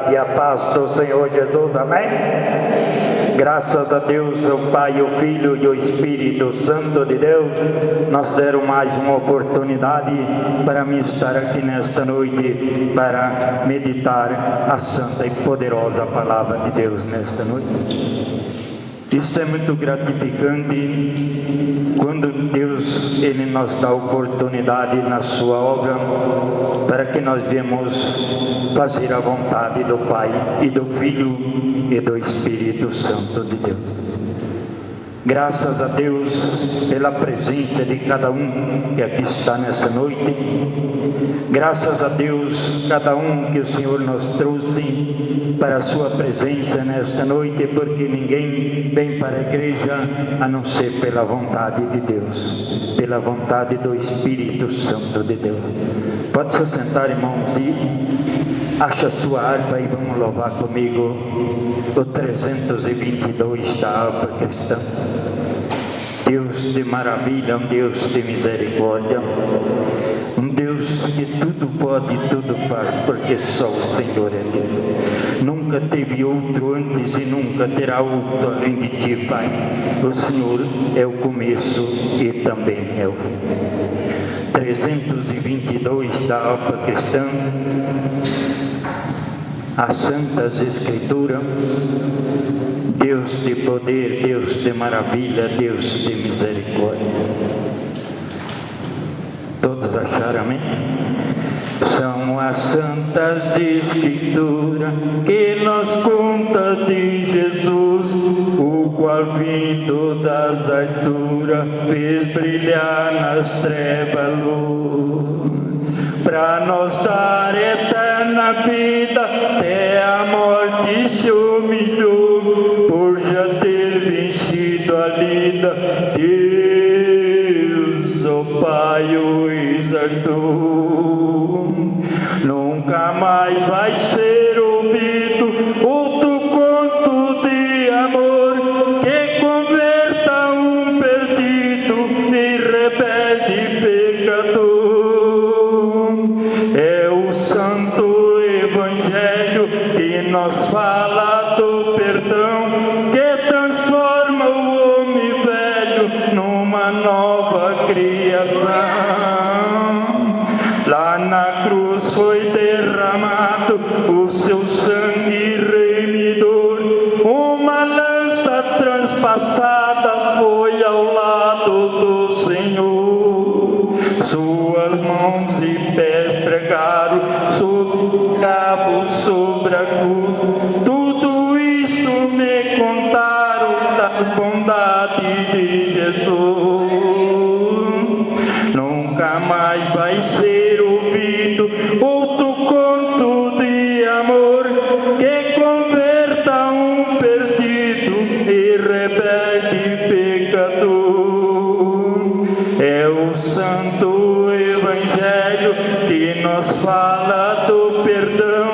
E a paz do Senhor Jesus, amém? Graças a Deus, o Pai, o Filho e o Espírito Santo de Deus nos deram mais uma oportunidade para me estar aqui nesta noite para meditar a santa e poderosa palavra de Deus nesta noite. Isso é muito gratificante quando Deus ele nos dá oportunidade na sua obra para que nós venhamos fazer a vontade do Pai e do Filho e do Espírito Santo de Deus. Graças a Deus pela presença de cada um que aqui está nessa noite. Graças a Deus cada um que o Senhor nos trouxe para a sua presença nesta noite, porque ninguém vem para a igreja a não ser pela vontade de Deus, pela vontade do Espírito Santo de Deus. Pode se sentar, irmãos, e acha a sua harpa e vamos louvar comigo o 322 da harpa cristã. Deus de maravilha, um Deus de misericórdia, um Deus que tudo pode e tudo faz, porque só o Senhor é Deus. Nunca teve outro antes e nunca terá outro além de ti, Pai. O Senhor é o começo e também é o fim. 322 da harpa cristã. As Santas Escrituras, Deus de poder, Deus de maravilha, Deus de misericórdia. Todos acharam, amém? São as Santas Escrituras que nos conta de Jesus, o qual vindo das alturas fez brilhar nas trevas luz, para nos dar eterna vida, até a morte se humilhou, por já ter vencido a lida. Deus, o Pai, o exaltou. Nunca mais vai ser ouvido outro conto de amor que converta um perdido em rebelde pecador. É o Santo Evangelho que nos fala do perdão, que transforma o homem velho numa nova criação. Lá na cruz foi derramado o seu sangue remidor, uma lança transpassada foi ao lado do Senhor. Suas mãos e pés pregaram sobre cabo, sobre a cruz. Tudo isso me contaram das bondades de Jesus. Nunca mais vai ser ouvido outro conto de amor que converta um perdido e rebelde pecador. É o Santo Evangelho que nos fala do perdão,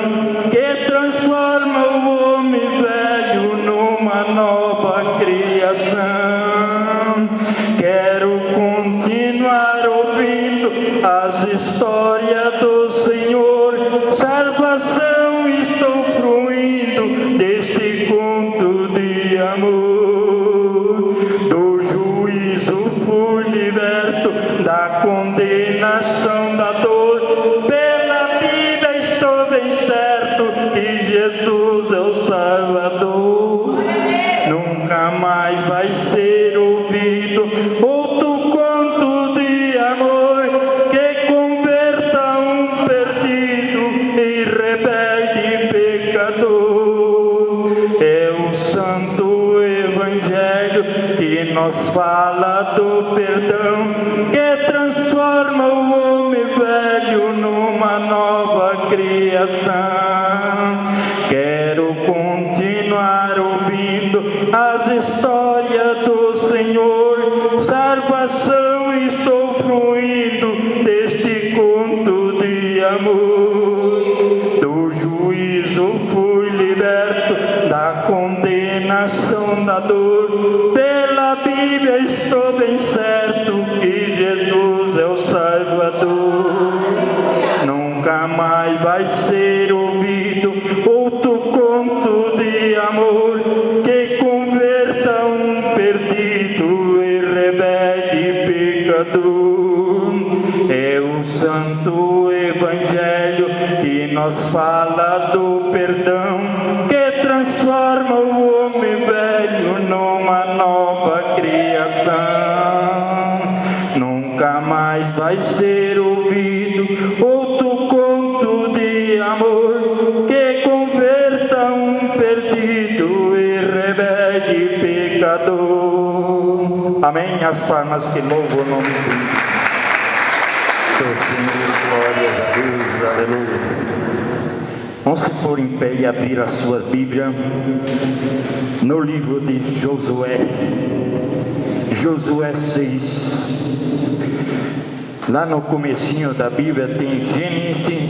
que transforma o homem velho numa nova criação. Quero continuar ouvindo as histórias do Senhor, salvação estou fruindo deste conto de amor. Do juízo fui liberto, da condenação da dor, pela vida estou bem certo que Jesus é o Salvador. Nunca mais vai ser ouvido outro conto de amor que converta um perdido em rebelde pecador. É o Santo Evangelho que nos fala do perdão, que transforma o homem velho numa nova criação. Quero continuar ouvindo as histórias do Senhor, salvação estou fruindo deste conto de amor. Do juízo fui liberto, da condenação da dor, pela Bíblia estou bem certo que Jesus é o Salvador. Nunca mais vai ser ouvido outro fala do perdão que transforma o homem velho numa nova criação. Nunca mais vai ser ouvido outro conto de amor que converta um perdido e rebelde pecador. Amém. As palmas que louvam o nome do Senhor. Glórias a Deus. Aleluia. Vamos se pôr em pé e abrir a sua Bíblia no livro de Josué. Josué 6. Lá no comecinho da Bíblia tem Gênesis,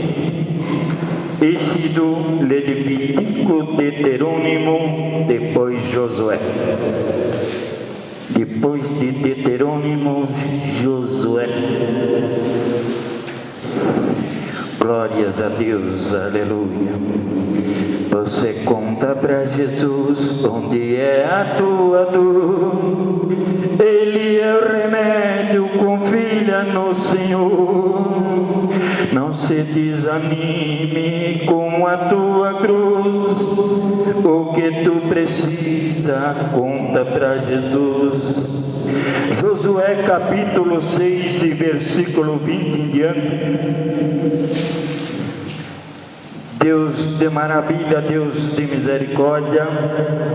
Êxodo, Levítico, Deuteronômio, depois Josué. Depois de Deuteronômio, Josué. Glórias a Deus, aleluia. Você conta para Jesus onde é a tua dor. Ele é o remédio, confia no Senhor. Não se desanime com a tua cruz. O que tu precisa, conta para Jesus. Josué capítulo 6 e versículo 20 em diante. Deus de maravilha, Deus de misericórdia,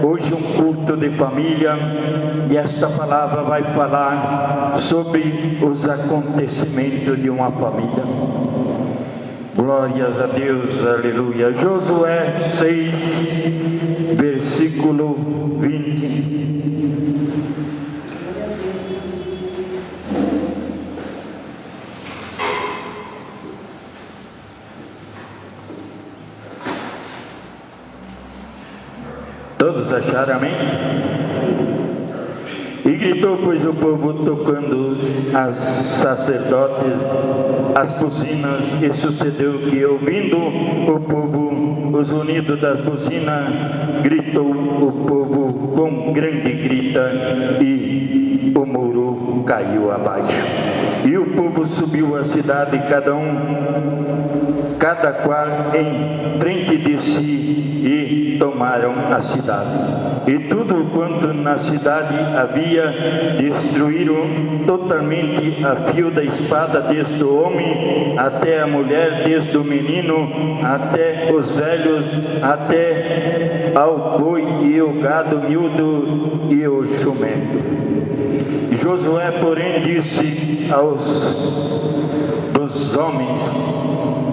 hoje um culto de família e esta palavra vai falar sobre os acontecimentos de uma família. Glórias a Deus, aleluia. Josué 6, versículo 20. Todos acharam, amém? E gritou, pois, o povo tocando as sacerdotes, as buzinas, e sucedeu que, ouvindo o povo os unidos das buzinas, gritou o povo com grande grita, e o muro caiu abaixo. E o povo subiu à cidade, cada qual em frente de si, e tomaram a cidade. E tudo quanto na cidade havia, destruíram totalmente a fio da espada, desde o homem até a mulher, desde o menino até os velhos, até ao boi e o gado miúdo e o jumento. Josué, porém, disse dos homens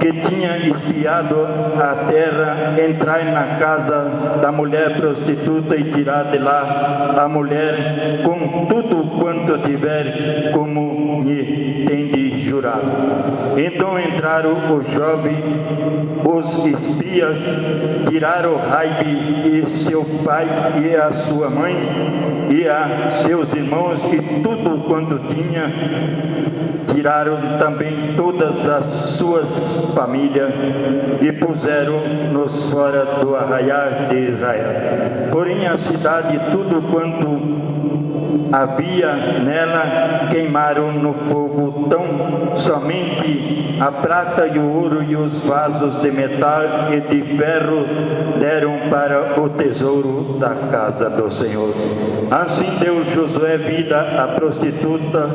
que tinha espiado a terra, entrai na casa da mulher prostituta e tirar de lá a mulher com tudo quanto tiver, como lhe tende jurado. Então entraram os jovens, os espias, tiraram Raibe e seu pai e a sua mãe e a seus irmãos e tudo quanto tinha. Tiraram também todas as suas famílias e puseram-nos fora do arraial de Israel. Porém a cidade, tudo quanto havia nela, queimaram no fogo, tão somente a prata e o ouro e os vasos de metal e de ferro deram para o tesouro da casa do Senhor. Assim deu Josué vida à prostituta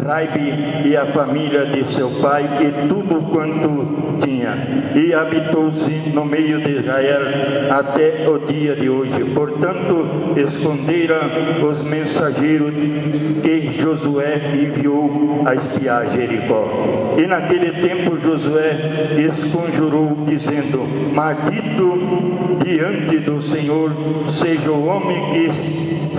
Raibe e à família de seu pai e tudo quanto tinha, e habitou-se no meio de Israel até o dia de hoje. Portanto, esconderam os mensageiros que Josué enviou a espiar Jericó. E naquele tempo Josué esconjurou, dizendo: maldito diante do Senhor seja o homem que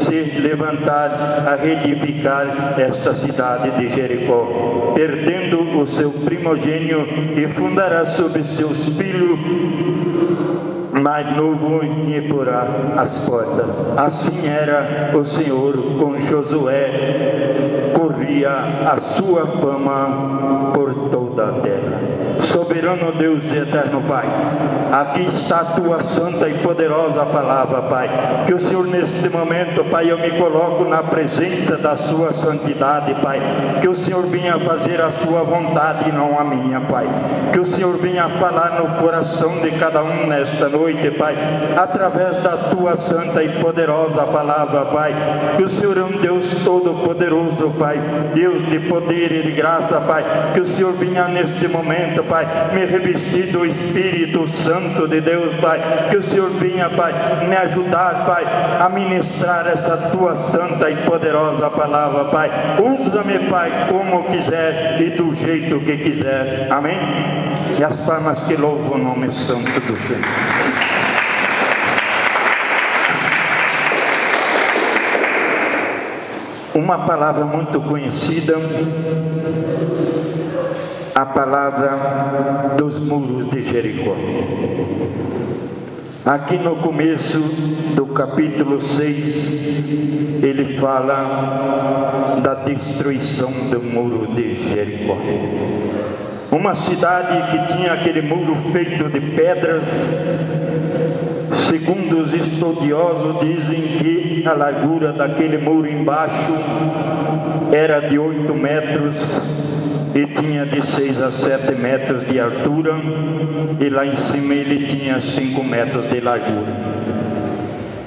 se levantar a reedificar esta cidade de Jericó, perdendo o seu primogênio, e fundará sobre seus filhos mais novo e porá as portas. Assim era o Senhor com Josué, corria a sua fama por toda a terra. Soberano Deus e eterno Pai, aqui está a tua santa e poderosa palavra, Pai. Que o Senhor, neste momento, Pai, eu me coloco na presença da sua santidade, Pai. Que o Senhor venha fazer a sua vontade e não a minha, Pai. Que o Senhor venha falar no coração de cada um nesta noite, Pai, através da tua santa e poderosa palavra, Pai. Que o Senhor é um Deus todo-poderoso, Pai, Deus de poder e de graça, Pai. Que o Senhor venha neste momento, Pai, me revestir do Espírito Santo de Deus, Pai. Que o Senhor venha, Pai, me ajudar, Pai, a ministrar essa tua santa e poderosa palavra, Pai. Usa-me, Pai, como quiser e do jeito que quiser. Amém? E as palmas que louvam o nome santo do Senhor. Uma palavra muito conhecida, a palavra dos muros de Jericó. Aqui no começo do capítulo 6, ele fala da destruição do muro de Jericó. Uma cidade que tinha aquele muro feito de pedras. Segundo os estudiosos, dizem que a largura daquele muro embaixo era de 8 metros e tinha de 6 a 7 metros de altura, e lá em cima ele tinha 5 metros de largura.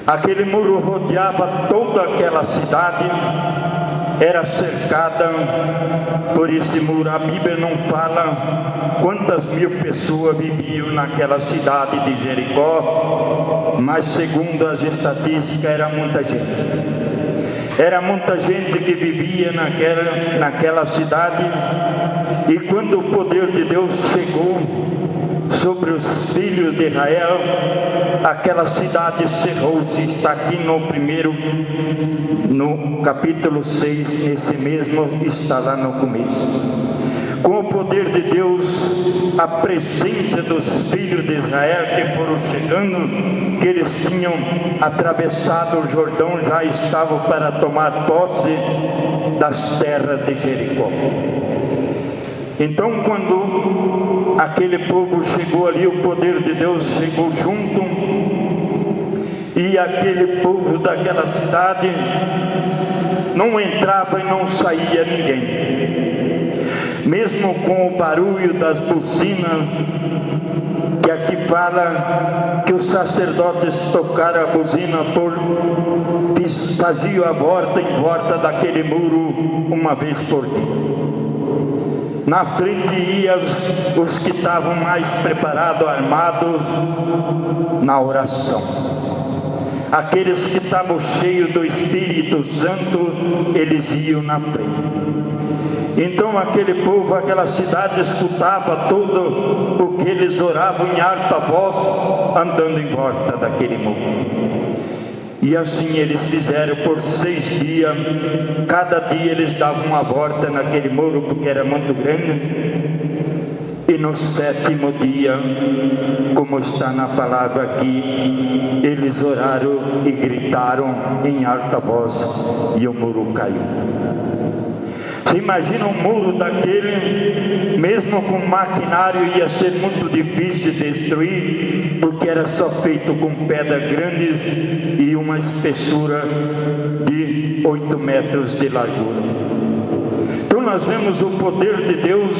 Aquele muro rodeava toda aquela cidade, era cercada por esse muro. A Bíblia não fala quantas mil pessoas viviam naquela cidade de Jericó, mas segundo as estatísticas era muita gente. Era muita gente que vivia naquela cidade, e quando o poder de Deus chegou sobre os filhos de Israel, aquela cidade cerrou-se. Está aqui no capítulo 6, nesse mesmo, está lá no começo. Com o poder de Deus, a presença dos filhos de Israel que foram chegando, que eles tinham atravessado o Jordão, já estavam para tomar posse das terras de Jericó. Então, quando aquele povo chegou ali, o poder de Deus chegou junto, e aquele povo daquela cidade não entrava e não saía ninguém. Mesmo com o barulho das buzinas, que aqui fala que os sacerdotes tocaram a buzina, faziam a volta em volta daquele muro uma vez por dia. Na frente iam os que estavam mais preparados, armados, na oração. Aqueles que estavam cheios do Espírito Santo, eles iam na frente. Então aquele povo, aquela cidade escutava tudo o que eles oravam em alta voz, andando em volta daquele muro. E assim eles fizeram por 6 dias. Cada dia eles davam uma volta naquele muro, porque era muito grande. E no 7º dia, como está na palavra aqui, eles oraram e gritaram em alta voz, e o muro caiu. Você imagina um muro daquele, mesmo com maquinário, ia ser muito difícil destruir, porque era só feito com pedras grandes e uma espessura de 8 metros de largura. Então nós vemos o poder de Deus,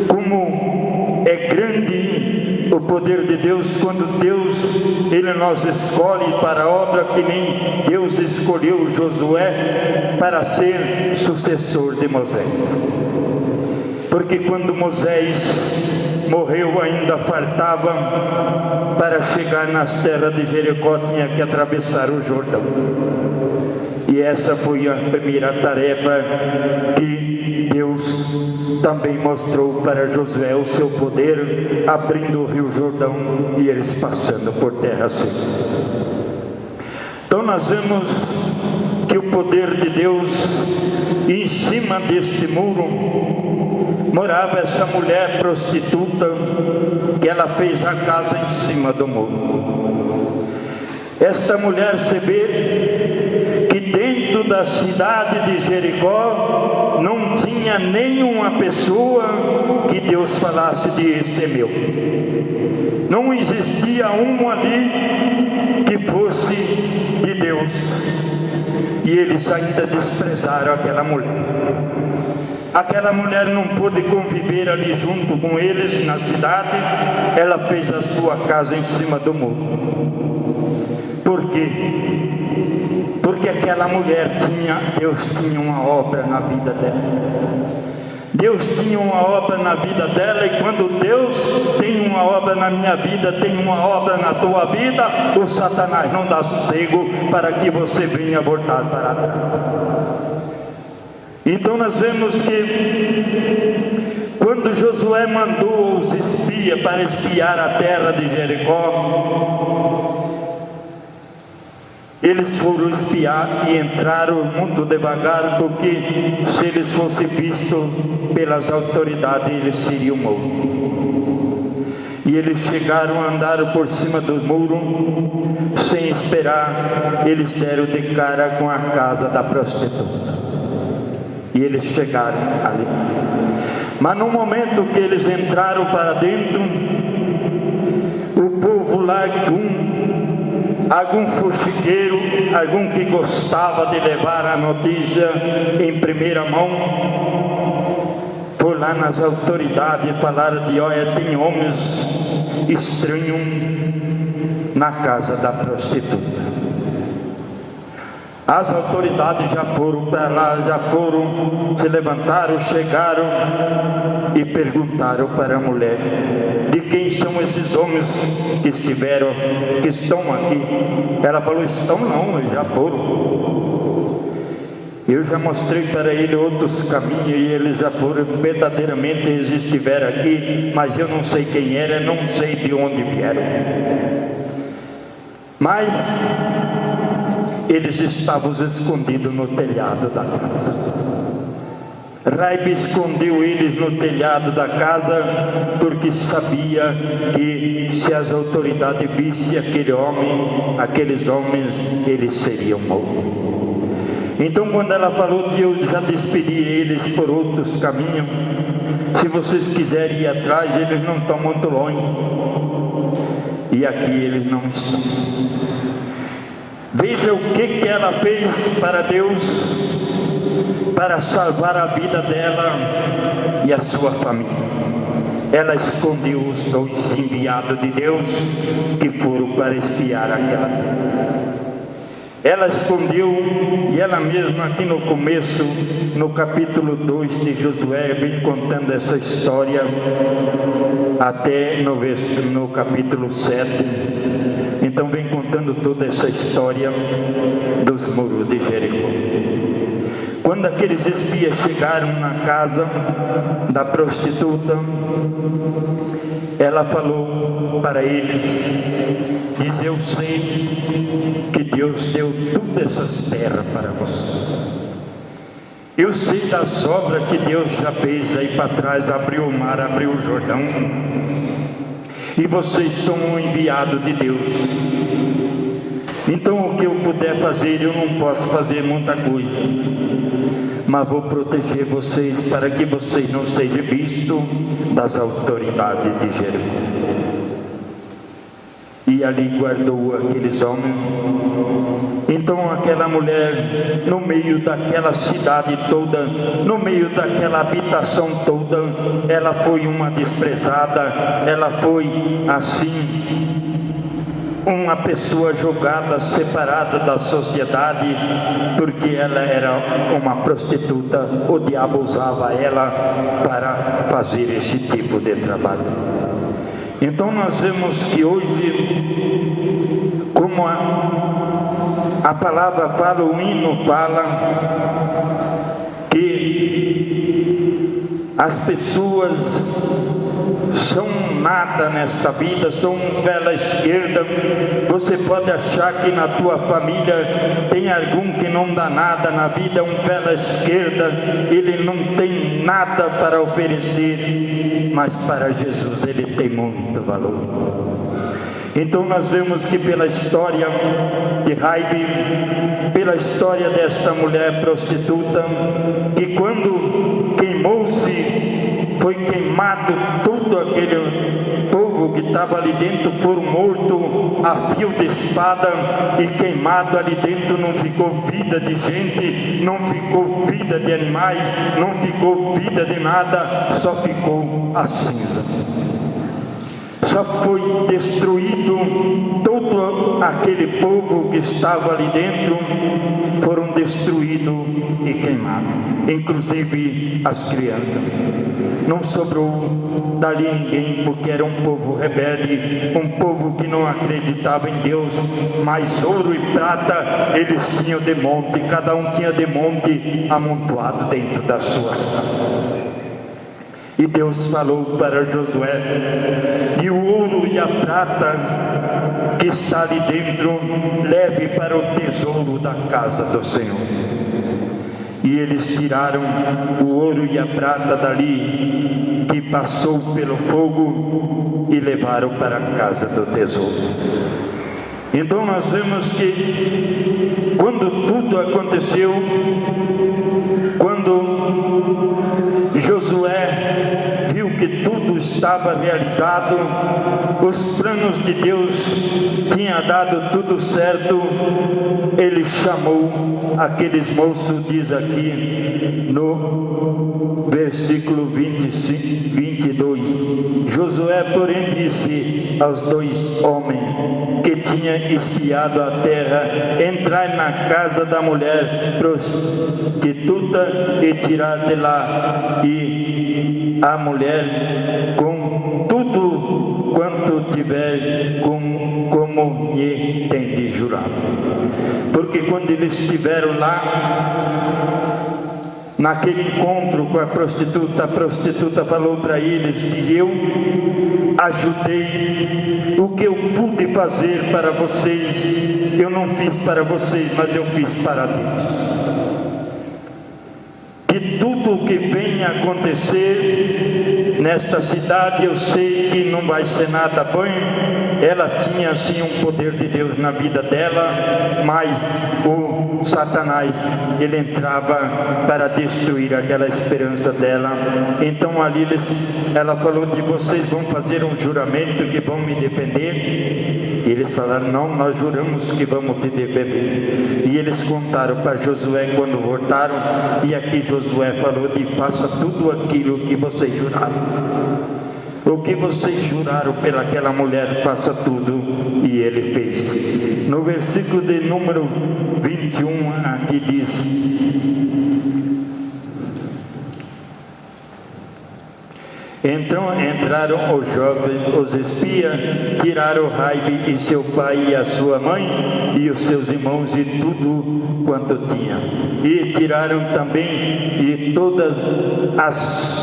como é grande o poder de Deus, quando Deus, Ele nos escolhe para a obra, que nem Deus escolheu Josué para ser sucessor de Moisés. Porque quando Moisés morreu, ainda faltava para chegar nas terras de Jericó, tinha que atravessar o Jordão. E essa foi a primeira tarefa que Deus também mostrou para Josué, o seu poder, abrindo o rio Jordão e eles passando por terra seca. Então nós vemos que o poder de Deus, em cima deste muro, morava essa mulher prostituta, que ela fez a casa em cima do muro. Esta mulher, se vê que dentro da cidade de Jericó não tinha nenhuma pessoa que Deus falasse de esse é meu. Não existia um ali que fosse de Deus. E eles ainda desprezaram aquela mulher. Aquela mulher não pôde conviver ali junto com eles na cidade. Ela fez a sua casa em cima do muro. Por quê? Porque aquela mulher Deus tinha uma obra na vida dela. Deus tinha uma obra na vida dela, e quando Deus tem uma obra na minha vida, tem uma obra na tua vida, o Satanás não dá sossego para que você venha voltar para trás. Então nós vemos que quando Josué mandou os espias para espiar a terra de Jericó, eles foram espiar e entraram muito devagar, porque se eles fossem vistos pelas autoridades, eles seriam mortos. E eles chegaram a andar por cima do muro, sem esperar, eles deram de cara com a casa da prostituta. E eles chegaram ali. Mas no momento que eles entraram para dentro, o povo lá, algum fuxiqueiro, algum que gostava de levar a notícia em primeira mão, foi lá nas autoridades e falaram de: olha, tem homens estranhos na casa da prostituta. As autoridades já foram para lá, se levantaram, chegaram e perguntaram para a mulher: de quem são esses homens que estão aqui? Ela falou: estão não, eles já foram. Eu já mostrei para ele outros caminhos e eles já foram, verdadeiramente eles estiveram aqui, mas eu não sei quem era, não sei de onde vieram. Mas eles estavam escondidos no telhado da casa. Raibe escondeu eles no telhado da casa, porque sabia que se as autoridades vissem aqueles homens, eles seriam mortos. Então, quando ela falou que eu já despedi eles por outros caminhos, se vocês quiserem ir atrás, eles não estão muito longe. E aqui eles não estão. Veja o que ela fez para Deus, para salvar a vida dela e a sua família. Ela escondeu os dois enviados de Deus que foram para espiar aquela terra. Ela escondeu, e ela mesma aqui no começo, no capítulo 2 de Josué, vem contando essa história até no capítulo 7. Então vem contando toda essa história dos muros de Jericó. Quando aqueles espias chegaram na casa da prostituta, ela falou para eles, diz: eu sei que Deus deu todas essas terras para vocês. Eu sei das obras que Deus já fez aí para trás, abriu o mar, abriu o Jordão. E vocês são um enviado de Deus. Então o que eu puder fazer, eu não posso fazer muita coisa, mas vou proteger vocês para que vocês não sejam vistos das autoridades de Jericó. E ali guardou aqueles homens. Então aquela mulher, no meio daquela cidade toda, no meio daquela habitação toda, ela foi uma desprezada, ela foi assim, uma pessoa jogada, separada da sociedade, porque ela era uma prostituta. O diabo usava ela para fazer esse tipo de trabalho. Então nós vemos que hoje, como a palavra fala, o hino fala, que as pessoas são nada nesta vida, são vela esquerda. Você pode achar que na tua família tem algum que não dá nada na vida, um vela esquerda, ele não tem nada para oferecer, mas para Jesus ele tem muito valor. Então nós vemos que pela história de Raibe, pela história desta mulher prostituta, que quando queimou-se foi queimado todo aquele povo que estava ali dentro, foram mortos a fio de espada e queimado ali dentro. Não ficou vida de gente, não ficou vida de animais, não ficou vida de nada, só ficou a cinza. Só foi destruído todo aquele povo que estava ali dentro, foram destruídos e queimados, inclusive as crianças. Não sobrou dali ninguém, porque era um povo rebelde, um povo que não acreditava em Deus. Mas ouro e prata eles tinham de monte, cada um tinha de monte amontoado dentro das suas casas. E Deus falou para Josué: e o ouro e a prata que está ali dentro, leve para o tesouro da casa do Senhor. E eles tiraram o ouro e a prata dali, que passou pelo fogo, e levaram para a casa do tesouro. Então nós vemos que quando tudo aconteceu, quando Josué viu que tudo estava realizado, os planos de Deus tinham dado tudo certo, ele chamou aqueles moços, diz aqui no versículo 22, Josué, porém, disse aos 2 homens que tinha espiado a terra: entrai na casa da mulher prostituta e tirar de lá, e a mulher com tudo quanto tiver, como lhe tem de jurar. Porque quando eles estiveram lá, naquele encontro com a prostituta falou para eles que eu ajudei, o que eu pude fazer para vocês, eu não fiz para vocês, mas eu fiz para Deus. Que tudo o que venha acontecer nesta cidade, eu sei que não vai ser nada bom. Ela tinha sim um poder de Deus na vida dela, mas o Satanás, ele entrava para destruir aquela esperança dela. Então ali ela falou: de vocês vão fazer um juramento que vão me defender? E eles falaram: não, nós juramos que vamos te defender. E eles contaram para Josué quando voltaram, e aqui Josué falou: de faça tudo aquilo que vocês juraram. O que vocês juraram pelaquela mulher, faça tudo. E ele fez. No versículo de número 21, aqui diz: então entraram os jovens, os espias, tiraram Raibe e seu pai e a sua mãe e os seus irmãos e tudo quanto tinha. E tiraram também e todas as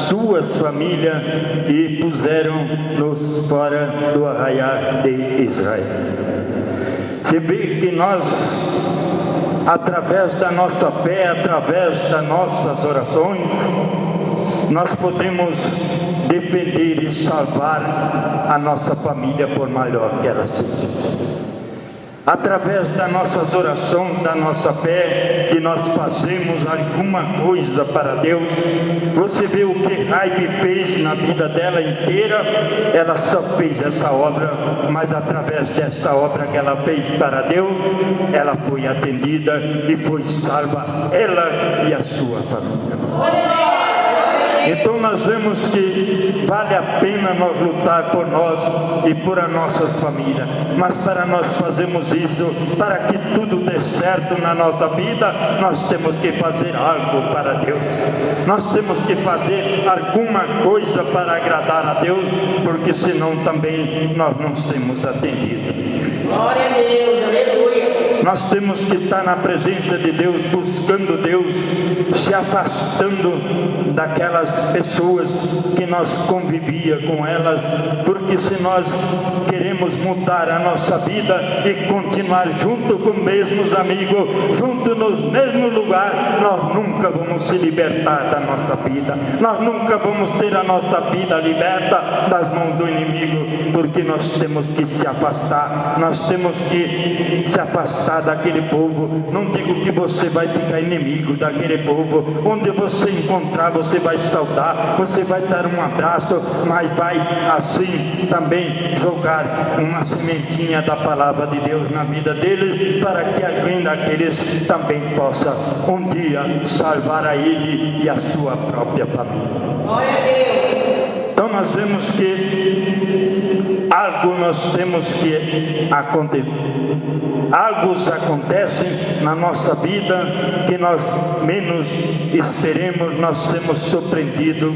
suas famílias e puseram-nos fora do arraial de Israel. Você vê que nós, através da nossa fé, através das nossas orações, nós podemos defender e salvar a nossa família, por maior que ela seja. Através das nossas orações, da nossa fé, que nós fazemos alguma coisa para Deus. Você vê o que Raibe fez na vida dela inteira. Ela só fez essa obra, mas através dessa obra que ela fez para Deus, ela foi atendida e foi salva, ela e a sua família. Então nós vemos que vale a pena nós lutar por nós e por as nossas famílias. Mas para nós fazermos isso, para que tudo dê certo na nossa vida, nós temos que fazer algo para Deus. Nós temos que fazer alguma coisa para agradar a Deus, porque senão também nós não seremos atendidos. Glória a Deus, aleluia. Nós temos que estar na presença de Deus, buscando Deus, se afastando daquelas pessoas que nós convivia com elas, porque se nós queremos mudar a nossa vida e continuar junto com os mesmos amigos, junto nos mesmos lugares, nós nunca vamos se libertar da nossa vida, nós nunca vamos ter a nossa vida liberta das mãos do inimigo, porque nós temos que se afastar, nós temos que se afastar afastar daquele povo. Não digo que você vai ficar inimigo daquele povo. Onde você encontrar, você vai saudar, você vai dar um abraço, mas vai assim também jogar uma sementinha da palavra de Deus na vida deles, para que alguém daqueles também possa um dia salvar a ele e a sua própria família. Glória a Deus. Então nós vemos que algo nós temos que acontecer. Algo acontece na nossa vida que nós menos esperemos, nós seremos surpreendidos.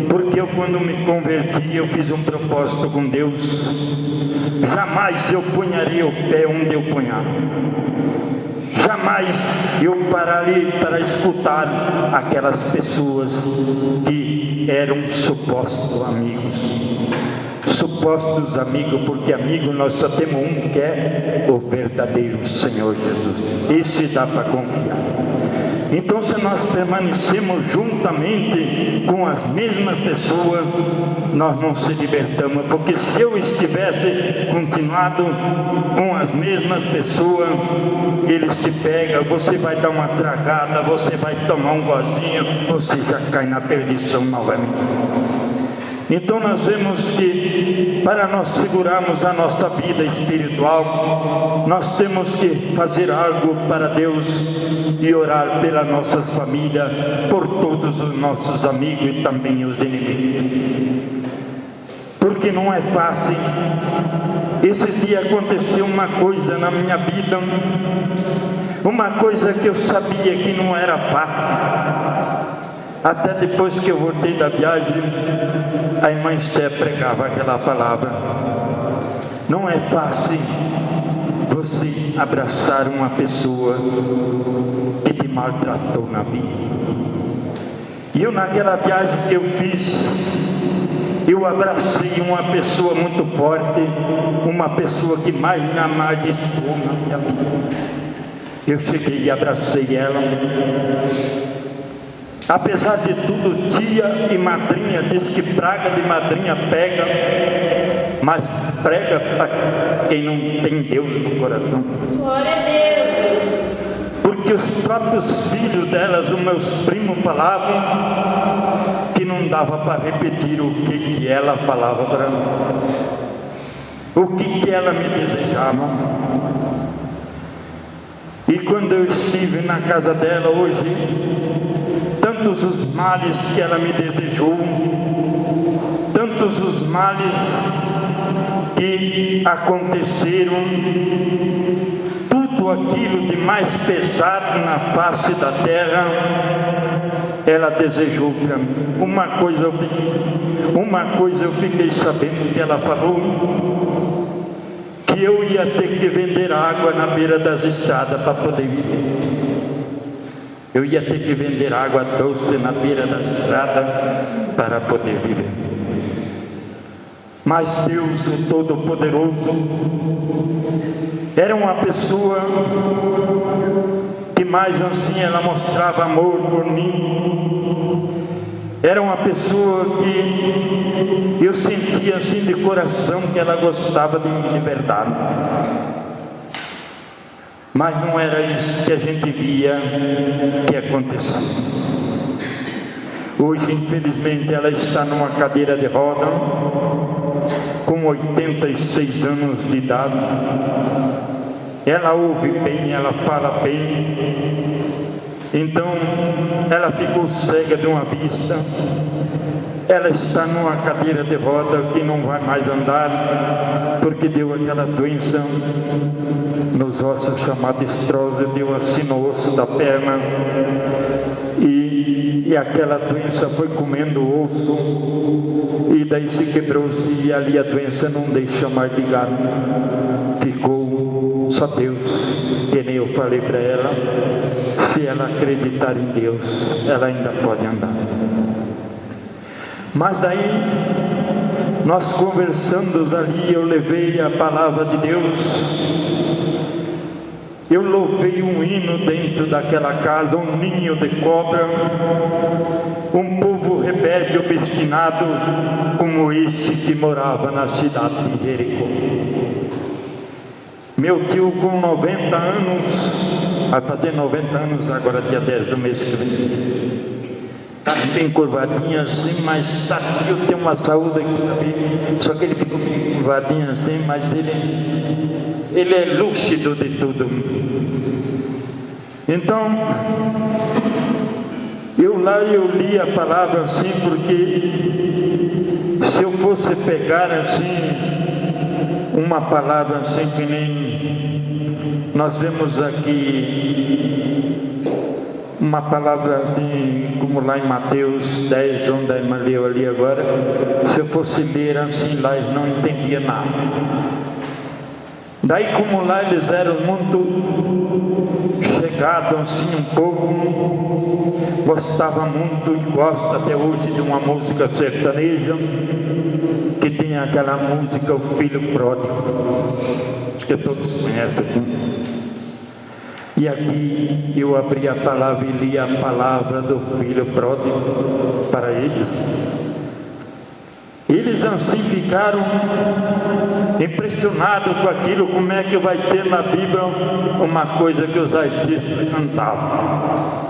Porque eu, quando me converti, eu fiz um propósito com Deus. Jamais eu punharia o pé onde eu punhava. Jamais eu pararei para escutar aquelas pessoas que eram supostos amigos. Supostos amigos, porque amigo nós só temos um, que é o verdadeiro Senhor Jesus. Esse dá para confiar. Então, se nós permanecemos juntamente com as mesmas pessoas, nós não se libertamos. Porque se eu estivesse continuado com as mesmas pessoas, eles te pegam, você vai dar uma tragada, você vai tomar um gozinho, você já cai na perdição novamente. Então nós vemos que para nós segurarmos a nossa vida espiritual, nós temos que fazer algo para Deus e orar pelas nossas famílias, por todos os nossos amigos e também os inimigos. Porque não é fácil. Esses dias aconteceu uma coisa na minha vida, uma coisa que eu sabia que não era fácil. Até depois que eu voltei da viagem, a irmã Esté pregava aquela palavra. Não é fácil você abraçar uma pessoa que te maltratou na vida. E eu, naquela viagem que eu fiz, eu abracei uma pessoa muito forte, uma pessoa que mais me amaldiçoou na minha vida. Eu cheguei e abracei ela. Apesar de tudo, tia e madrinha diz que praga de madrinha pega, mas prega para quem não tem Deus no coração. Glória a Deus. Porque os próprios filhos delas, os meus primos, falavam que não dava para repetir o que ela falava para mim, o que ela me desejava. E quando eu estive na casa dela hoje, tantos os males que ela me desejou, tantos os males que aconteceram, tudo aquilo de mais pesado na face da terra, ela desejou para mim. Uma coisa eu fiquei sabendo que ela falou, que eu ia ter que vender água na beira das estradas para poder viver. Eu ia ter que vender água doce na beira da estrada para poder viver. Mas Deus, o Todo-Poderoso, era uma pessoa que mais assim ela mostrava amor por mim. Era uma pessoa que eu sentia assim de coração que ela gostava de mim de verdade. Mas não era isso que a gente via que acontecia. Hoje, infelizmente, ela está numa cadeira de roda, com 86 anos de idade. Ela ouve bem, ela fala bem. Então, ela ficou cega de uma vista. Ela está numa cadeira de roda que não vai mais andar, porque deu aquela doença nos ossos chamada estrose, deu assim no osso da perna, e aquela doença foi comendo o osso, e daí se quebrou-se, e ali a doença não deixa mais de ligar. Ficou só Deus, que nem eu falei para ela, se ela acreditar em Deus, ela ainda pode andar. Mas daí, nós conversando ali, eu levei a palavra de Deus, eu louvei um hino dentro daquela casa, um ninho de cobra, um povo rebelde e obstinado, como esse que morava na cidade de Jericó. Meu tio com 90 anos, vai fazer 90 anos agora, dia 10 do mês que vem. Está bem curvadinho assim, mas tio tem uma saúde aqui, sabe? Só que ele ficou bem curvadinho assim, mas ele é lúcido de tudo. Então, eu li a palavra assim, porque se eu fosse pegar assim, uma palavra assim que nem nós vemos aqui, uma palavra assim como lá em Mateus 10, onde a irmã leu ali agora, se eu fosse ler assim lá, eu não entendia nada. Daí como lá eles eram muito chegados assim, um povo gostava muito e gosta até hoje de uma música sertaneja, que tem aquela música O Filho Pródigo, acho que todos conhecem. E aqui eu abri a palavra e li a palavra do Filho Pródigo para eles. Eles assim ficaram impressionados com aquilo, como é que vai ter na Bíblia uma coisa que os artistas cantavam.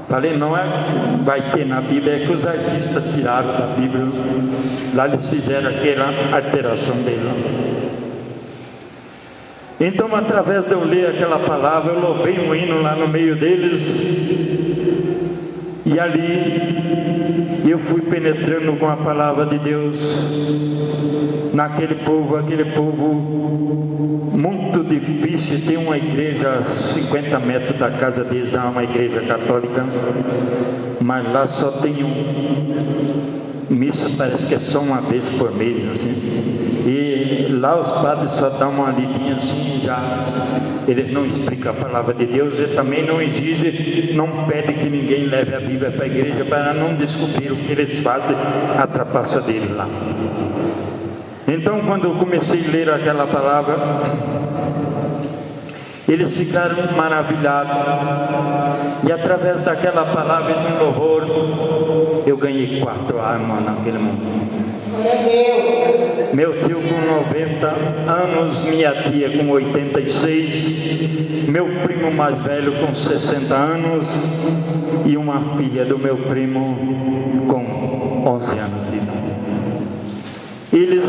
Falei, não é que vai ter na Bíblia, é que os artistas tiraram da Bíblia, lá eles fizeram aquela alteração dela. Então, através de eu ler aquela palavra, eu louvei um hino lá no meio deles, e ali eu fui penetrando com a palavra de Deus naquele povo, aquele povo muito difícil. Tem uma igreja a 50 metros da casa deles, é uma igreja católica, mas lá só tem missa, parece que é só uma vez por mês, assim. E lá os padres só dão uma lidinha assim, já eles não explicam a palavra de Deus, e também não exige, não pede que ninguém leve a Bíblia para a igreja, para não descobrir o que eles fazem, a trapaça deles lá. Então, quando eu comecei a ler aquela palavra, eles ficaram maravilhados, e através daquela palavra de um louvor, eu ganhei 4 almas naquele momento. Meu tio com 90 anos, minha tia com 86, meu primo mais velho com 60 anos e uma filha do meu primo com 11 anos de idade. Eles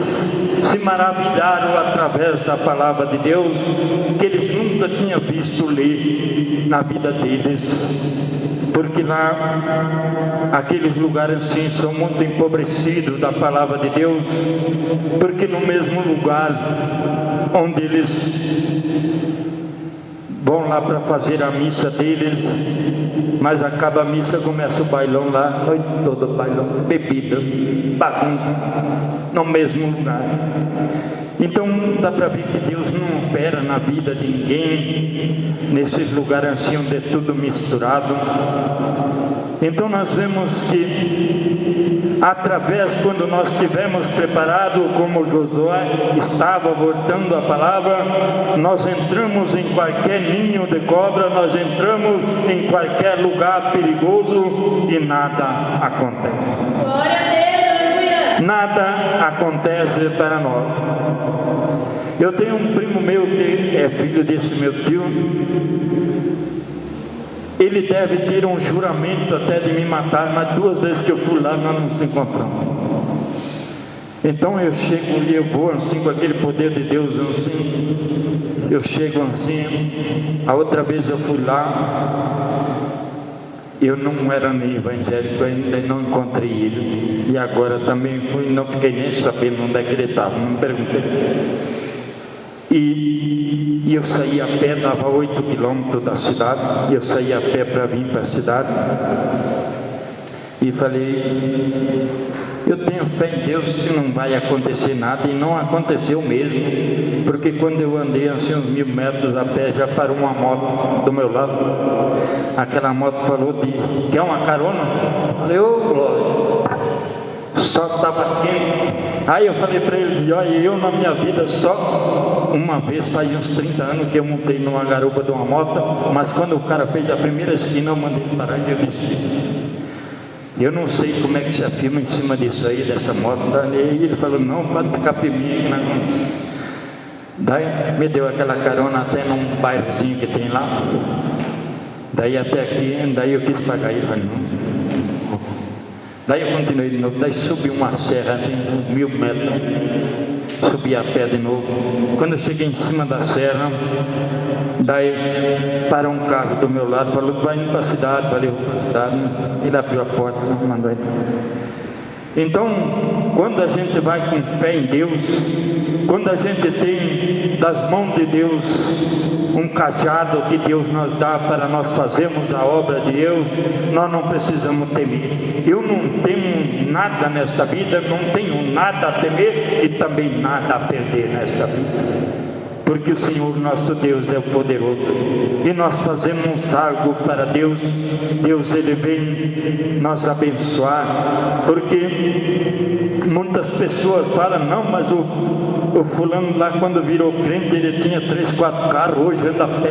se maravilharam através da palavra de Deus, que eles nunca tinham visto ler na vida deles, porque lá, aqueles lugares assim são muito empobrecidos da palavra de Deus, porque no mesmo lugar onde eles vão lá para fazer a missa deles, mas acaba a missa, começa o bailão lá, noite toda bailão, bebida, bagunça, no mesmo lugar. Então dá para ver que Deus não opera na vida de ninguém, nesses lugares assim onde é tudo misturado. Então nós vemos que através, quando nós estivermos preparados, como Josué estava voltando a palavra, nós entramos em qualquer ninho de cobra, nós entramos em qualquer lugar perigoso e nada acontece. Glória a Deus, aleluia! Nada acontece para nós. Eu tenho um primo meu que é filho desse meu tio. Ele deve ter um juramento até de me matar, mas 2 vezes que eu fui lá, nós não nos encontramos. Então eu chego ali, eu vou assim, com aquele poder de Deus assim, eu chego assim. A outra vez eu fui lá, eu não era nem evangélico ainda, não encontrei ele. E agora também fui, não fiquei nem sabendo onde é que ele estava, não me perguntei. E eu saí a pé, dava 8 quilômetros da cidade, e eu saí a pé para vir para a cidade, e falei, eu tenho fé em Deus que não vai acontecer nada, e não aconteceu mesmo, porque quando eu andei assim uns 1000 metros a pé, já parou uma moto do meu lado. Aquela moto falou, quer uma carona? Eu falei, ô glória, só estava quente. Aí eu falei para ele, olha, eu na minha vida só uma vez, faz uns 30 anos que eu montei numa garupa de uma moto, mas quando o cara fez a primeira esquina, eu mandei ele parar e eu disse, eu não sei como é que se afirma em cima disso aí, dessa moto. E ele falou, não, pode ficar para mim. Daí me deu aquela carona até num bairrozinho que tem lá. Daí até aqui, daí eu quis pagar ele, mas não. Daí eu continuei de novo, daí subi uma serra assim, 1000 metros, subi a pé de novo. Quando eu cheguei em cima da serra, daí parou um carro do meu lado, falou: vai indo para a cidade, vai levar para a cidade. Ele abriu a porta, mandou entrar. Então, quando a gente vai com fé em Deus, quando a gente tem das mãos de Deus um cajado que Deus nos dá para nós fazermos a obra de Deus, nós não precisamos temer. Eu não tenho nada nesta vida, não tenho nada a temer e também nada a perder nesta vida. Porque o Senhor nosso Deus é o poderoso e nós fazemos algo para Deus. Deus, Ele vem nos abençoar, porque muitas pessoas falam: não, mas o fulano lá, quando virou crente, ele tinha 3, 4 carros, hoje anda a pé.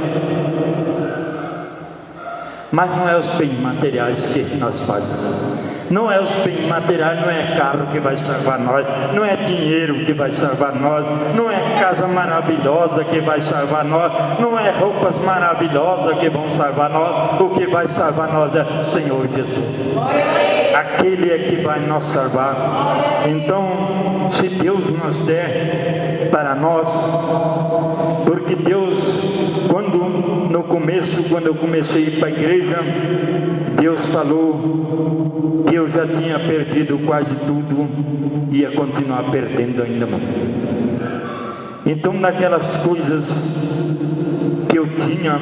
Mas não é os bens materiais que nós fazemos. Não é os bens materiais, não é carro que vai salvar nós, não é dinheiro que vai salvar nós, não é casa maravilhosa que vai salvar nós, não é roupas maravilhosas que vão salvar nós. O que vai salvar nós é o Senhor Jesus. Aquele é que vai nos salvar. Então, se Deus nos der para nós, porque Deus, no começo, quando eu comecei a ir para a igreja, Deus falou que eu já tinha perdido quase tudo, ia continuar perdendo ainda mais. Então, naquelas coisas que eu tinha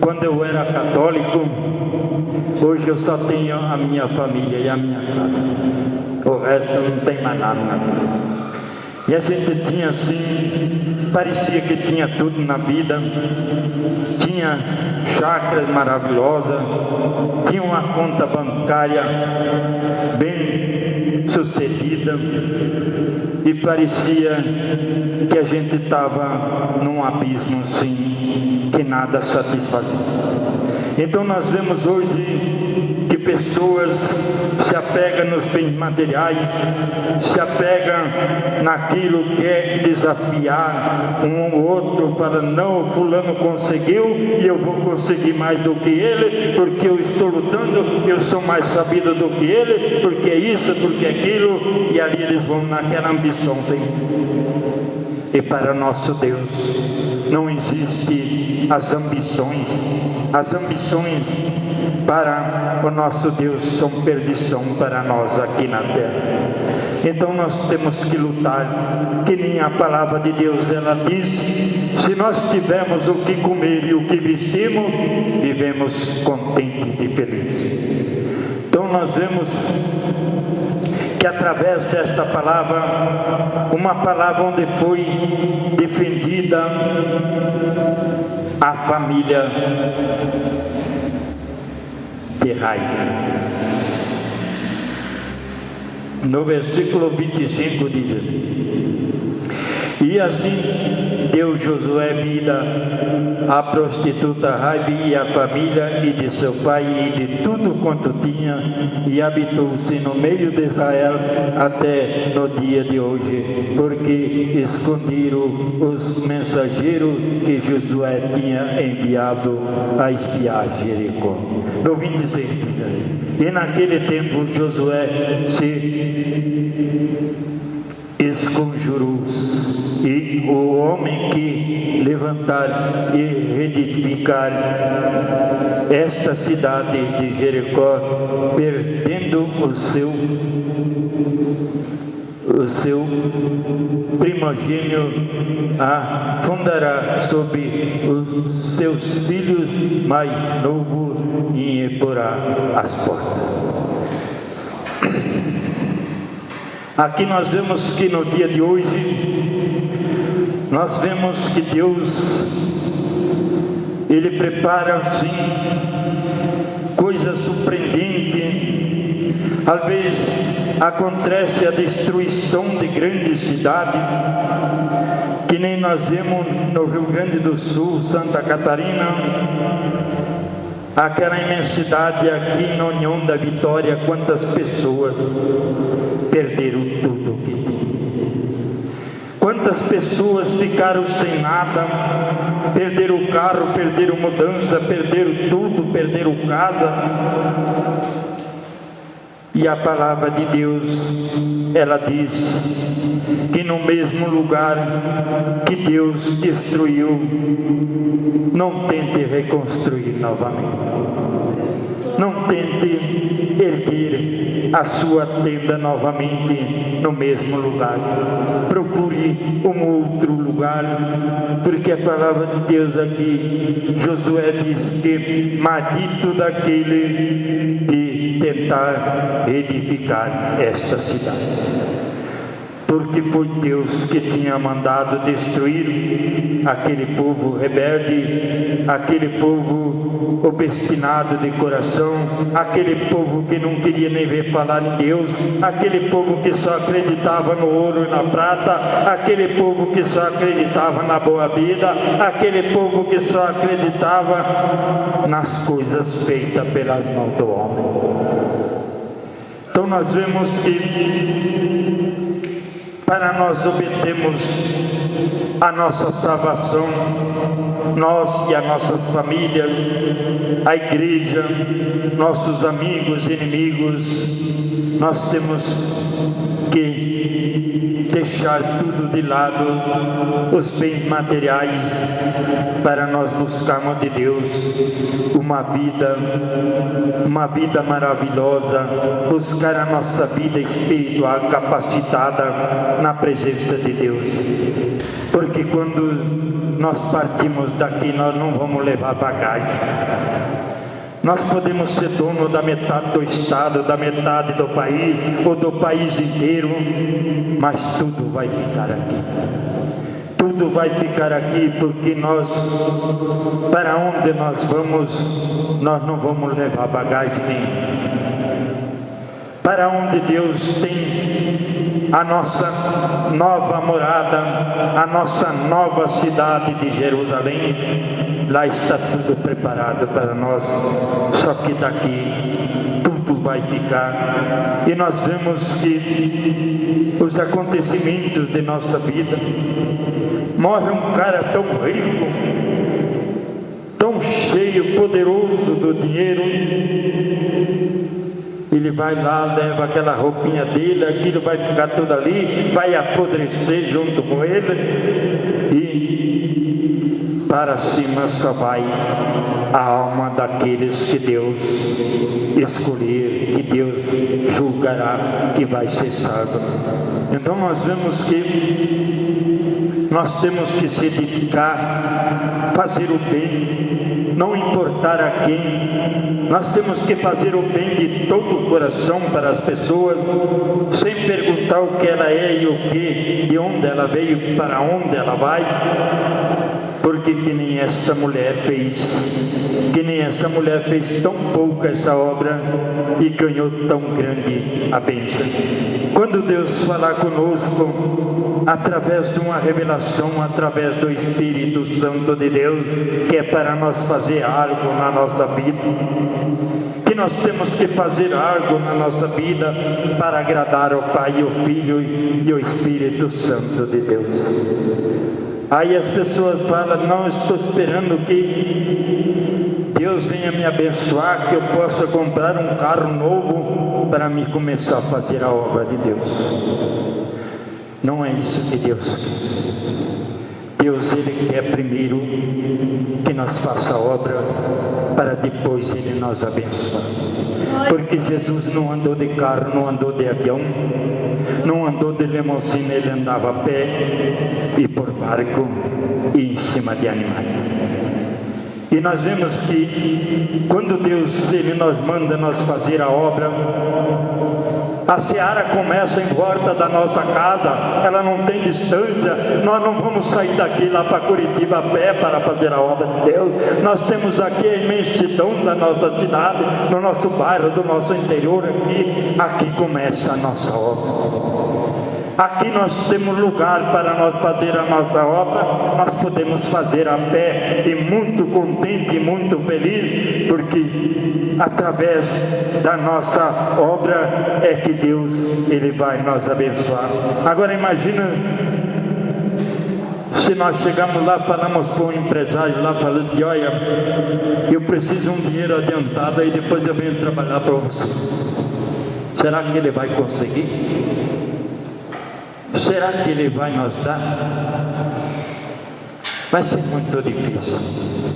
quando eu era católico, hoje eu só tenho a minha família e a minha casa. O resto não tem mais nada na vida. E a gente tinha assim, parecia que tinha tudo na vida, tinha chácaras maravilhosas, tinha uma conta bancária bem sucedida, e parecia que a gente estava num abismo assim, que nada satisfazia. Então nós vemos hoje que pessoas se apegam nos bens materiais, se apegam naquilo que é desafiar um ou outro para: não, o fulano conseguiu e eu vou conseguir mais do que ele, porque eu estou lutando, eu sou mais sabido do que ele, porque é isso, porque é aquilo, e ali eles vão naquela ambição sem. E para nosso Deus não existe as ambições. As ambições para o nosso Deus são perdição para nós aqui na terra. Então nós temos que lutar, que nem a palavra de Deus ela diz: se nós tivermos o que comer e o que vestimos, vivemos contentes e felizes. Então nós vemos que através desta palavra, uma palavra onde foi defendida a família de Rai. No versículo 25 diz: e assim deu Josué vida à prostituta Raibe e à família e de seu pai e de tudo quanto tinha, e habitou-se no meio de Israel até no dia de hoje, porque esconderam os mensageiros que Josué tinha enviado a espiar Jericó. No 26 e naquele tempo Josué se esconjurou, e o homem que levantar e reedificar esta cidade de Jericó, perdendo o seu primogênito, a fundará sobre os seus filhos mais novos e porá as portas. Aqui nós vemos que no dia de hoje, nós vemos que Deus, Ele prepara assim, coisas surpreendentes. Às vezes acontece a destruição de grandes cidades, que nem nós vemos no Rio Grande do Sul, Santa Catarina, aquela imensidade aqui na União da Vitória, quantas pessoas perderam tudo que tinham. Quantas Quantas pessoas ficaram sem nada, perderam o carro, perderam mudança, perderam tudo, perderam casa. E a palavra de Deus, ela diz que no mesmo lugar que Deus destruiu, não tente reconstruir novamente. Não tente erguer a sua tenda novamente no mesmo lugar. Procure um outro lugar, porque a palavra de Deus aqui, Josué diz que maldito daquele que tentar edificar esta cidade. Porque foi Deus que tinha mandado destruir aquele povo rebelde, aquele povo obstinado de coração, aquele povo que não queria nem ver falar em Deus, aquele povo que só acreditava no ouro e na prata, aquele povo que só acreditava na boa vida, aquele povo que só acreditava nas coisas feitas pelas mãos do homem. Então nós vemos que para nós obtermos a nossa salvação, nós e as nossas famílias, a igreja, nossos amigos e inimigos, nós temos que deixar tudo de lado, os bens materiais, para nós buscarmos de Deus uma vida maravilhosa, buscar a nossa vida espiritual capacitada na presença de Deus. Porque quando nós partimos daqui, nós não vamos levar bagagem. Nós podemos ser dono da metade do estado, da metade do país, ou do país inteiro, mas tudo vai ficar aqui. Tudo vai ficar aqui, porque nós, para onde nós vamos, nós não vamos levar bagagem nenhuma. Para onde Deus tem a nossa nova morada, a nossa nova cidade de Jerusalém, lá está tudo preparado para nós, só que daqui tudo vai ficar. E nós vemos que os acontecimentos de nossa vida, morre um cara tão rico, tão cheio, poderoso do dinheiro, ele vai lá, leva aquela roupinha dele, aquilo vai ficar tudo ali, vai apodrecer junto com ele, e para cima só vai a alma daqueles que Deus escolher, que Deus julgará que vai ser salvo. Então nós vemos que nós temos que se dedicar, fazer o bem, não importar a quem. Nós temos que fazer o bem de todo o coração para as pessoas, sem perguntar o que ela é e o que, de onde ela veio, para onde ela vai. Porque que nem essa mulher fez tão pouco essa obra e ganhou tão grande a bênção. Quando Deus falar conosco, através de uma revelação, através do Espírito Santo de Deus, que é para nós fazer algo na nossa vida, que nós temos que fazer algo na nossa vida para agradar ao Pai, o Filho e o Espírito Santo de Deus. Aí as pessoas falam, não, estou esperando que Deus venha me abençoar, que eu possa comprar um carro novo para me começar a fazer a obra de Deus. Não é isso que Deus quer. Deus, Ele quer primeiro que nós faça a obra, para depois Ele nos abençoar. Porque Jesus não andou de carro, não andou de avião, não andou de limusine, ele andava a pé e por barco e em cima de animais. E nós vemos que quando Deus Ele nos manda nós fazer a obra, a seara começa em volta da nossa casa, ela não tem distância, nós não vamos sair daqui lá para Curitiba a pé para fazer a obra de Deus. Nós temos aqui a imensidão da nossa cidade, no nosso bairro, do nosso interior aqui começa a nossa obra. Aqui nós temos lugar para nós fazer a nossa obra, nós podemos fazer a pé e muito contente e muito feliz, porque através da nossa obra é que Deus Ele vai nos abençoar. Agora imagina Se nós chegamos lá, falamos para o empresário lá, falando que olha, eu preciso de um dinheiro adiantado e depois eu venho trabalhar para você. Será que ele vai conseguir? Será que ele vai nos dar? Vai ser muito difícil.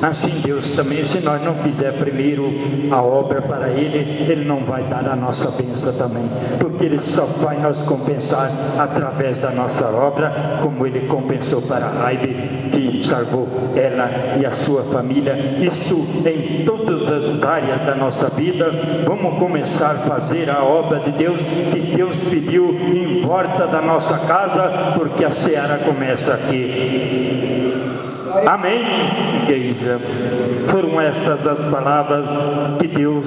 Assim Deus também, se nós não fizer primeiro a obra para Ele, Ele não vai dar a nossa bênção também, porque Ele só vai nos compensar através da nossa obra, como Ele compensou para a Raibe, que salvou ela e a sua família. Isto em todas as áreas da nossa vida. Vamos começar a fazer a obra de Deus, que Deus pediu em volta da nossa casa, porque a seara começa aqui. Amém, igreja? Foram estas as palavras que Deus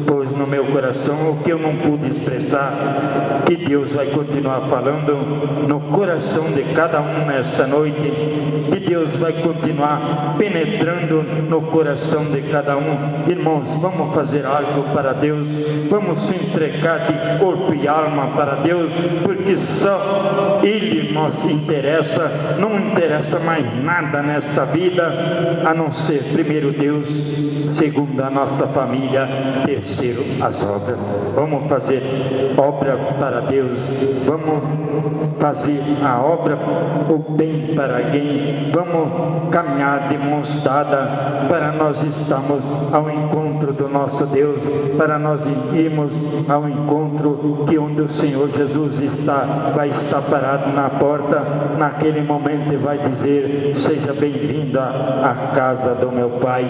pôs no meu coração, o que eu não pude expressar, que Deus vai continuar falando no coração de cada um nesta noite, que Deus vai continuar penetrando no coração de cada um. Irmãos, vamos fazer algo para Deus, vamos se entregar de corpo e alma para Deus, porque só Ele nos interessa, não interessa mais nada nesta vida, a não ser primeiro Deus, segundo a nossa família, terceiro as obras. Vamos fazer obra para Deus, vamos fazer a obra, o bem para alguém, vamos caminhar de mãos dadas para nós estarmos ao encontro do nosso Deus, para nós irmos ao encontro que onde o Senhor Jesus está, vai estar parado na porta, naquele momento e vai dizer: seja bem-vindo à casa do meu Pai,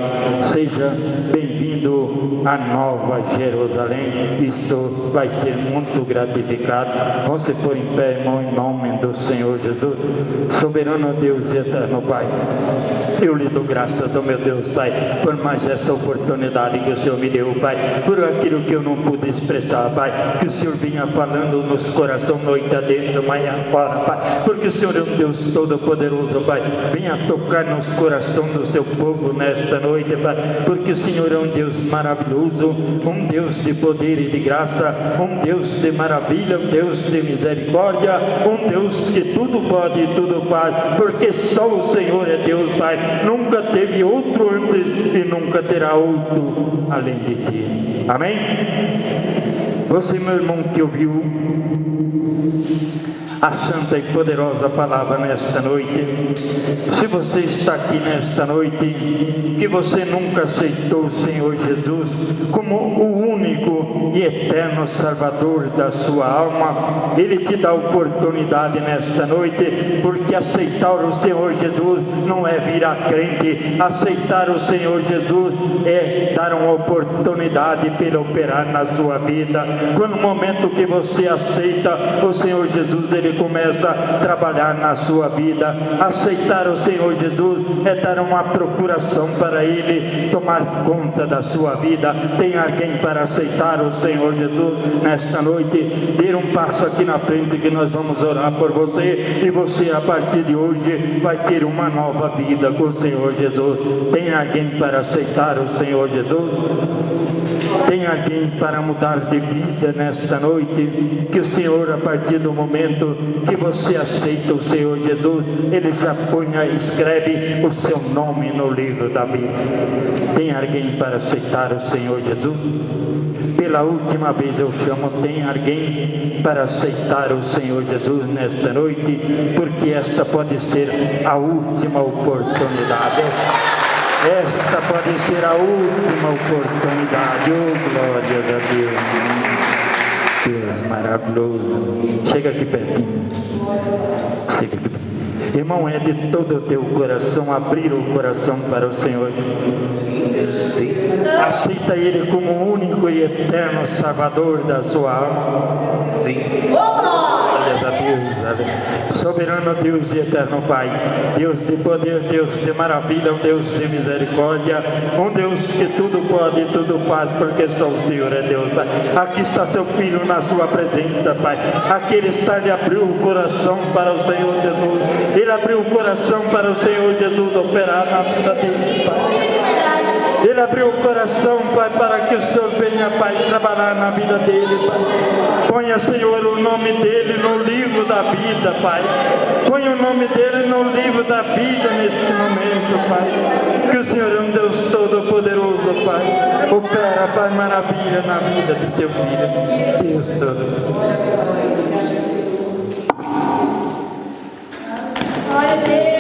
seja bem-vindo à Nova Jerusalém. Isto vai ser muito gratificado. Vamos se pôr em pé, irmão, em nome do Senhor Jesus. Soberano Deus e eterno Pai, eu lhe dou graças do meu Deus, Pai, por mais essa oportunidade que o Senhor me deu, Pai, por aquilo que eu não pude expressar, Pai, que o Senhor vinha falando nos corações noite adentro, manhã fora, Pai, porque o Senhor é um Deus todo-poderoso, Pai, venha tocar nos corações do seu povo nesta noite, Pai, porque o Senhor é um Deus maravilhoso, um Deus de poder e de graça, um Deus de maravilha, um Deus de misericórdia, um Deus que tudo pode e tudo faz, porque só o Senhor é Deus, Pai, nunca teve outro antes e nunca terá outro além de Ti. Amém? Você, meu irmão, que ouviu a santa e poderosa palavra nesta noite, se você está aqui nesta noite, que você nunca aceitou o Senhor Jesus como o único e eterno Salvador da sua alma, Ele te dá oportunidade nesta noite, porque aceitar o Senhor Jesus não é virar crente, aceitar o Senhor Jesus é dar uma oportunidade para Ele operar na sua vida. Quando no momento que você aceita o Senhor Jesus, Ele começa a trabalhar na sua vida. Aceitar o Senhor Jesus é dar uma procuração para Ele tomar conta da sua vida. Tem alguém para aceitar o Senhor Jesus nesta noite? Dê um passo aqui na frente que nós vamos orar por você, e você a partir de hoje vai ter uma nova vida com o Senhor Jesus. Tem alguém para aceitar o Senhor Jesus? Tem alguém para mudar de vida nesta noite? Que o Senhor, a partir do momento que você aceita o Senhor Jesus, Ele já escreve o seu nome no livro da Bíblia. Tem alguém para aceitar o Senhor Jesus? Pela última vez eu chamo, tem alguém para aceitar o Senhor Jesus nesta noite? Porque esta pode ser a última oportunidade. Esta pode ser a última oportunidade. Oh, glória a Deus. Deus maravilhoso. Chega aqui pertinho. Chega aqui pertinho. Irmão, é de todo o teu coração abrir o coração para o Senhor. Sim. Aceita Ele como o único e eterno Salvador da sua alma. Sim. Glórias a Deus. Soberano Deus e eterno Pai, Deus de poder, Deus de maravilha, um Deus de misericórdia, um Deus que tudo pode e tudo faz, porque só o Senhor é Deus, Pai. Aqui está seu Filho na sua presença, Pai. Aqui Ele está, Ele abriu o coração para o Senhor Jesus. Ele abriu o coração para o Senhor Jesus operar na vida dele, Pai. Ele abrir o coração, Pai, para que o Senhor venha, Pai, trabalhar na vida dele, Pai. Ponha, Senhor, o nome dele no livro da vida, Pai. Ponha o nome dele no livro da vida neste momento, Pai. Que o Senhor é um Deus todo-poderoso, Pai. Opera, Pai, maravilha na vida de seu filho. Deus todo-poderoso. Glória a Deus.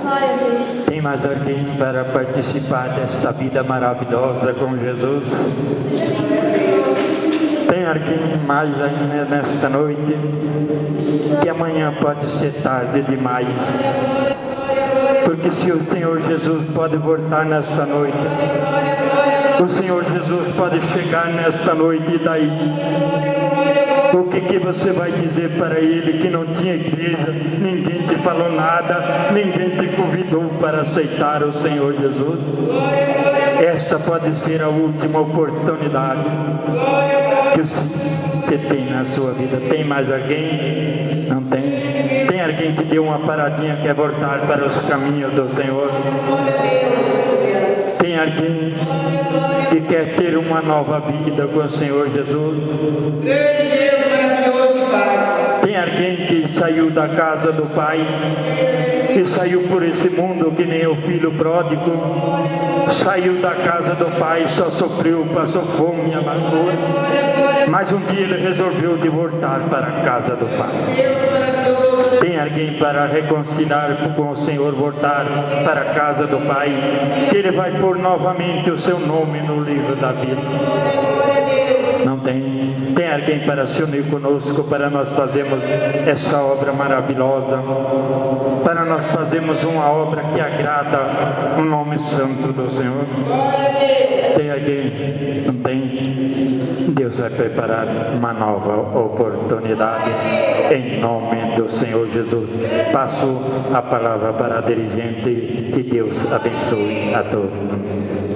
Glória a Deus. Tem mais alguém para participar desta vida maravilhosa com Jesus? Tem alguém mais ainda nesta noite? Que amanhã pode ser tarde demais. Porque se o Senhor Jesus pode voltar nesta noite, o Senhor Jesus pode chegar nesta noite, e daí? O que você vai dizer para ele que não tinha igreja, ninguém te falou nada, ninguém te convidou para aceitar o Senhor Jesus? Esta pode ser a última oportunidade que você tem na sua vida. Tem mais alguém? Não tem? Tem alguém que deu uma paradinha, quer voltar para os caminhos do Senhor? Tem alguém que quer ter uma nova vida com o Senhor Jesus? Tem alguém que saiu da casa do Pai e saiu por esse mundo que nem o filho pródigo? Saiu da casa do Pai, só sofreu, passou fome e amargura, mas um dia ele resolveu de voltar para a casa do Pai. Tem alguém para reconciliar com o Senhor, voltar para a casa do Pai, que Ele vai pôr novamente o seu nome no livro da vida? Não tem? Tem alguém para se unir conosco, para nós fazermos essa obra maravilhosa, para nós fazermos uma obra que agrada o nome santo do Senhor? Tem alguém? Não tem? Deus vai preparar uma nova oportunidade em nome do Senhor Jesus. Passo a palavra para a dirigente, que Deus abençoe a todos.